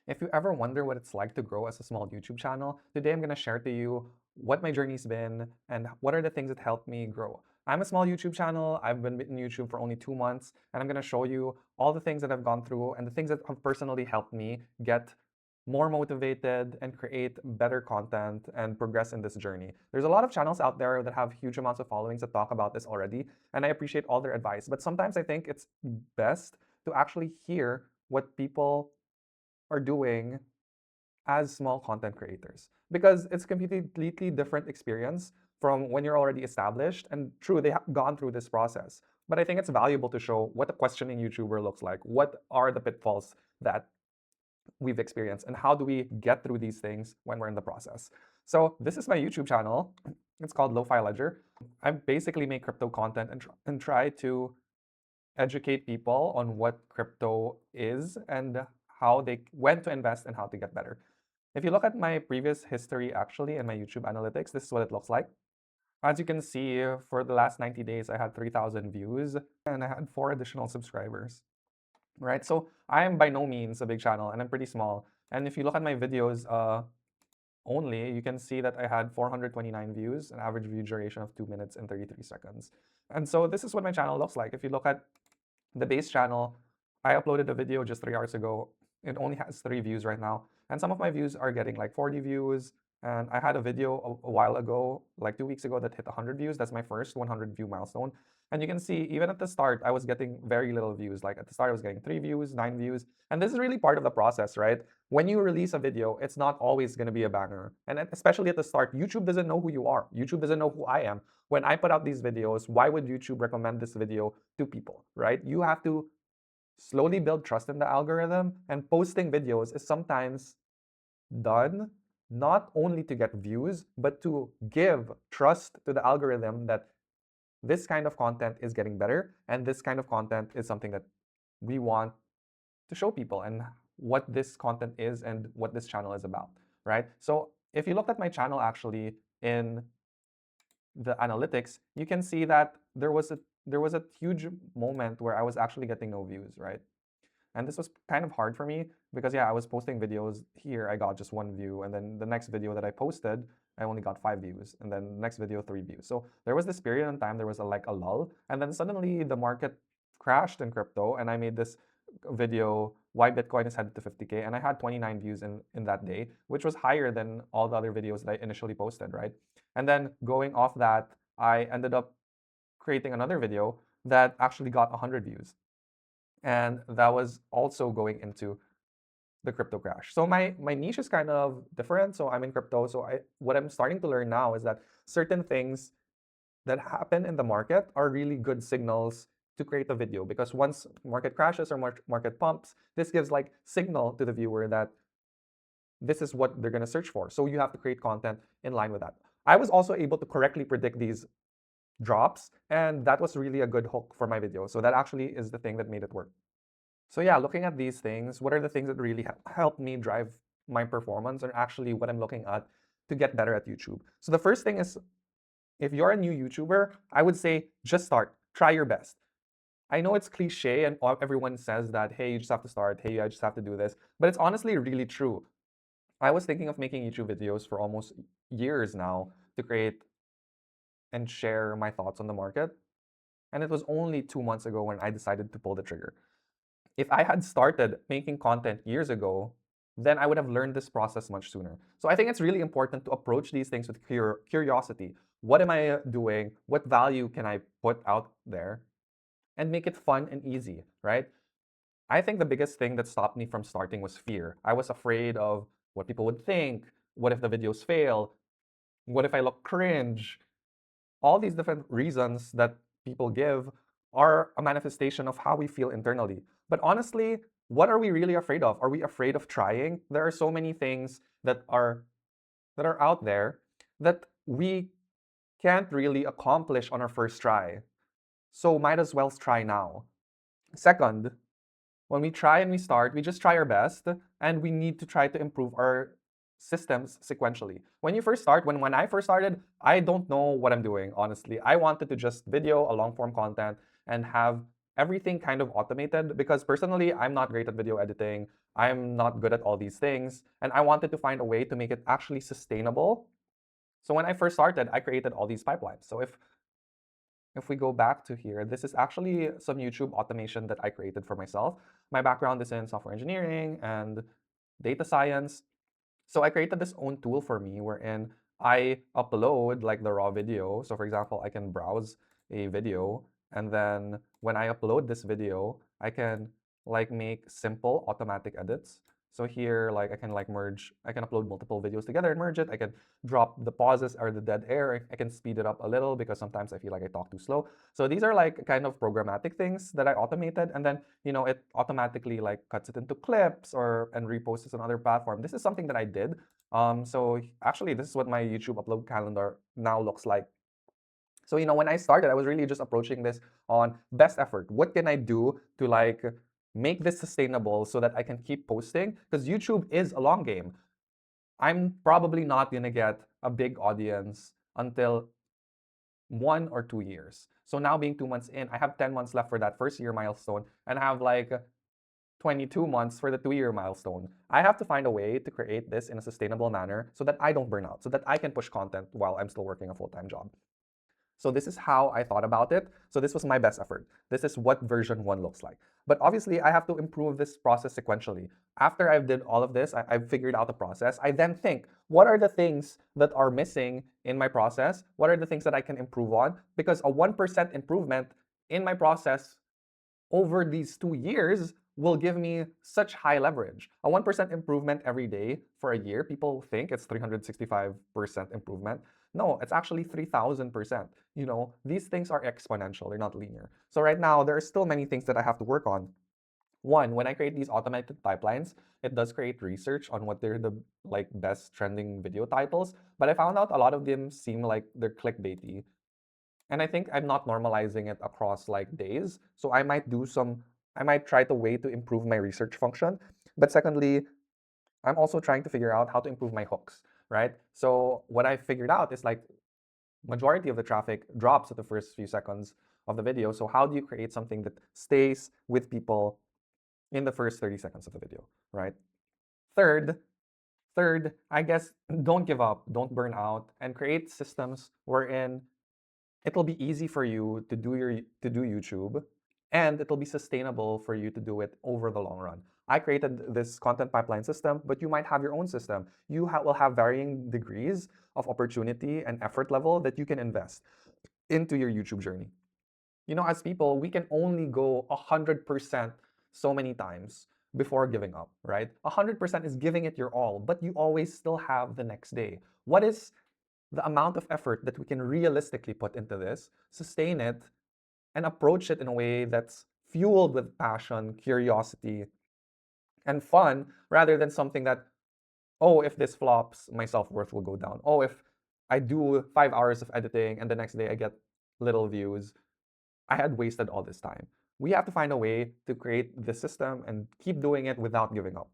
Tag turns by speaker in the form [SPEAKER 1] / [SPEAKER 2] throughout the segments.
[SPEAKER 1] If you ever wonder what it's like to grow as a small YouTube channel, today I'm going to share to you what my journey's been and what are the things that helped me grow. I'm a small YouTube channel. I've been in YouTube for only 2 months, and I'm going to show you all the things that I've gone through and the things that have personally helped me get more motivated and create better content and progress in this journey. There's a lot of channels out there that have huge amounts of followings that talk about this already, and I appreciate all their advice. But sometimes I think it's best to actually hear what people are doing as small content creators, because it's a completely different experience from when you're already established. And true, they have gone through this process, but I think it's valuable to show what a questioning YouTuber looks like, what are the pitfalls that we've experienced, and how do we get through these things when we're in the process. So this is my YouTube channel. It's called Lo-Fi Ledger. I basically make crypto content and try to educate people on what crypto is and when to invest and how to get better. If you look at my previous history actually and my YouTube analytics, this is what it looks like. As you can see, for the last 90 days, I had 3,000 views and I had 4 additional subscribers, right? So I am by no means a big channel and I'm pretty small. And if you look at my videos only, you can see that I had 429 views, an average view duration of 2 minutes and 33 seconds. And so this is what my channel looks like. If you look at the base channel, I uploaded a video just 3 hours ago. It only has 3 views right now. And some of my views are getting like 40 views. And I had a video a while ago, like 2 weeks ago, that hit 100 views. That's my first 100 view milestone. And you can see, even at the start, I was getting very little views. Like at the start, I was getting 3 views, 9 views. And this is really part of the process, right? When you release a video, it's not always going to be a banger. And especially at the start, YouTube doesn't know who you are. YouTube doesn't know who I am. When I put out these videos, why would YouTube recommend this video to people, right? You have to slowly build trust in the algorithm, and posting videos is sometimes done not only to get views, but to give trust to the algorithm that this kind of content is getting better, and this kind of content is something that we want to show people, and what this content is and what this channel is about, right? So if you looked at my channel actually in the analytics, you can see that there was a huge moment where I was actually getting no views, right? And this was kind of hard for me because, yeah, I was posting videos here, I got just 1 view, and then the next video that I posted, I only got 5 views, and then the next video 3 views. So there was this period in time, there was like a lull, and then suddenly the market crashed in crypto, and I made this video, why Bitcoin is headed to 50K, and I had 29 views in that day, which was higher than all the other videos that I initially posted, right? And then going off that, I ended up creating another video that actually got 100 views. And that was also going into the crypto crash. So my niche is kind of different. So I'm in crypto. So what I'm starting to learn now is that certain things that happen in the market are really good signals to create a video, because once market crashes or market pumps, this gives like signal to the viewer that this is what they're going to search for. So you have to create content in line with that. I was also able to correctly predict these drops, and that was really a good hook for my video. So that actually is the thing that made it work. So yeah, looking at these things, what are the things that really help me drive my performance, or actually what I'm looking at to get better at YouTube? So the first thing is, if you're a new YouTuber, I would say just start, try your best. I know it's cliche and everyone says that, hey, you just have to start, hey, I just have to do this, but it's honestly really true. I was thinking of making YouTube videos for almost years now to create and share my thoughts on the market. And it was only 2 months ago when I decided to pull the trigger. If I had started making content years ago, then I would have learned this process much sooner. So I think it's really important to approach these things with curiosity. What am I doing? What value can I put out there? And make it fun and easy, right? I think the biggest thing that stopped me from starting was fear. I was afraid of what people would think. What if the videos fail? What if I look cringe? All these different reasons that people give are a manifestation of how we feel internally. But honestly, what are we really afraid of? Are we afraid of trying? There are so many things that are out there that we can't really accomplish on our first try. So might as well try now. Second, when we try and we start, we just try our best, and we need to try to improve our systems sequentially. When you first start, when I first started, I don't know what I'm doing, honestly. I wanted to just video a long form content and have everything kind of automated because personally, I'm not great at video editing. I'm not good at all these things. And I wanted to find a way to make it actually sustainable. So when I first started, I created all these pipelines. So if we go back to here, this is actually some YouTube automation that I created for myself. My background is in software engineering and data science. So I created this own tool for me wherein I upload like the raw video. So for example, I can browse a video and then when I upload this video, I can like make simple automatic edits. So here, like I can like merge, I can upload multiple videos together and merge it. I can drop the pauses or the dead air. I can speed it up a little because sometimes I feel like I talk too slow. So these are like kind of programmatic things that I automated. And then, it automatically like cuts it into clips or and reposts it on other platform. This is something that I did. So actually, this is what my YouTube upload calendar now looks like. So, when I started, I was really just approaching this on best effort. What can I do to like make this sustainable so that I can keep posting? Because YouTube is a long game. I'm probably not gonna get a big audience until 1 or 2 years. So now being 2 months in, I have 10 months left for that first year milestone, and I have like 22 months for the 2 year milestone. I have to find a way to create this in a sustainable manner so that I don't burn out, so that I can push content while I'm still working a full-time job. So this is how I thought about it. So this was my best effort. This is what version 1 looks like. But obviously, I have to improve this process sequentially. After I've did all of this, I've figured out the process. I then think, what are the things that are missing in my process? What are the things that I can improve on? Because a 1% improvement in my process over these 2 years will give me such high leverage. A 1% improvement every day for a year, people think it's 365% improvement. No, it's actually 3,000%. These things are exponential, they're not linear. So right now, there are still many things that I have to work on. One, when I create these automated pipelines, it does create research on what they're the like best trending video titles, but I found out a lot of them seem like they're clickbaity. And I think I'm not normalizing it across like days. So I might try to way to improve my research function. But secondly, I'm also trying to figure out how to improve my hooks, right? So what I figured out is like majority of the traffic drops at the first few seconds of the video. So how do you create something that stays with people in the first 30 seconds of the video, right? Third, third, I guess don't give up, don't burn out, and create systems wherein it'll be easy for you to do YouTube, and it'll be sustainable for you to do it over the long run. I created this content pipeline system, but you might have your own system. You will have varying degrees of opportunity and effort level that you can invest into your YouTube journey. As people, we can only go 100% so many times before giving up, right? 100% is giving it your all, but you always still have the next day. What is the amount of effort that we can realistically put into this, sustain it, and approach it in a way that's fueled with passion, curiosity, and fun, rather than something that, oh, if this flops, my self worth will go down. Oh, if I do 5 hours of editing and the next day I get little views, I had wasted all this time. We have to find a way to create this system and keep doing it without giving up.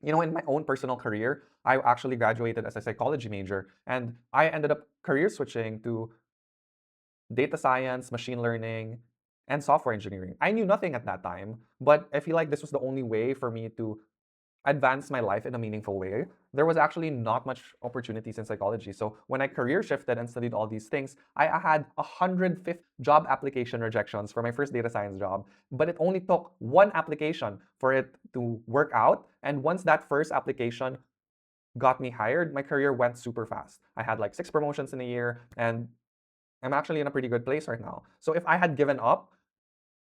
[SPEAKER 1] In my own personal career, I actually graduated as a psychology major, and I ended up career switching to data science, machine learning, and software engineering. I knew nothing at that time, but I feel like this was the only way for me to advance my life in a meaningful way. There was actually not much opportunities in psychology. So when I career shifted and studied all these things, I had 150 job application rejections for my first data science job, but it only took one application for it to work out. And once that first application got me hired, my career went super fast. I had like 6 promotions in a year, and I'm actually in a pretty good place right now. So if I had given up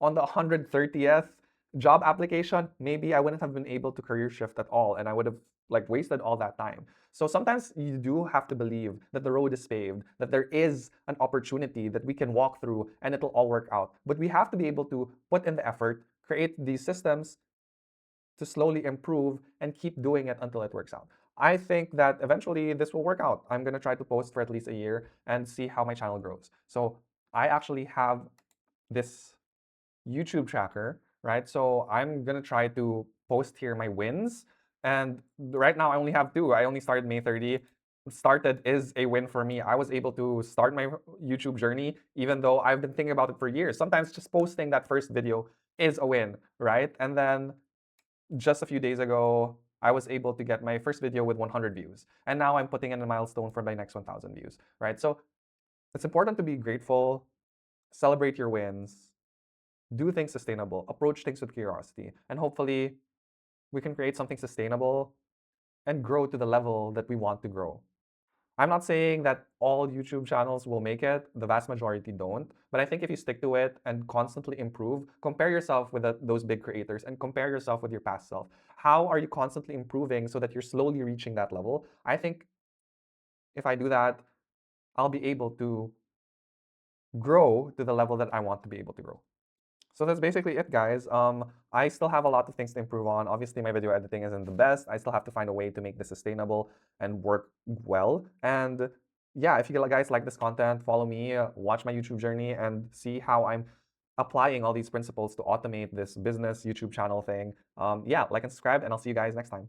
[SPEAKER 1] on the 130th job application, maybe I wouldn't have been able to career shift at all, and I would have like wasted all that time. So sometimes you do have to believe that the road is paved, that there is an opportunity that we can walk through and it'll all work out. But we have to be able to put in the effort, create these systems to slowly improve and keep doing it until it works out. I think that eventually this will work out. I'm gonna try to post for at least a year and see how my channel grows. So I actually have this YouTube tracker, right? So I'm gonna try to post here my wins. And right now I only have two. I only started May 30. started is a win for me. I was able to start my YouTube journey, even though I've been thinking about it for years. Sometimes just posting that first video is a win, right? And then just a few days ago, I was able to get my first video with 100 views. And now I'm putting in a milestone for my next 1,000 views, right? So it's important to be grateful, celebrate your wins, do things sustainable, approach things with curiosity, and hopefully we can create something sustainable and grow to the level that we want to grow. I'm not saying that all YouTube channels will make it, the vast majority don't, but I think if you stick to it and constantly improve, compare yourself with those big creators and compare yourself with your past self. How are you constantly improving so that you're slowly reaching that level? I think if I do that, I'll be able to grow to the level that I want to be able to grow. So that's basically it, guys. I still have a lot of things to improve on. Obviously, my video editing isn't the best. I still have to find a way to make this sustainable and work well. And yeah, if you guys like this content, follow me, watch my YouTube journey, and see how I'm applying all these principles to automate this business YouTube channel thing. Yeah, like and subscribe, and I'll see you guys next time.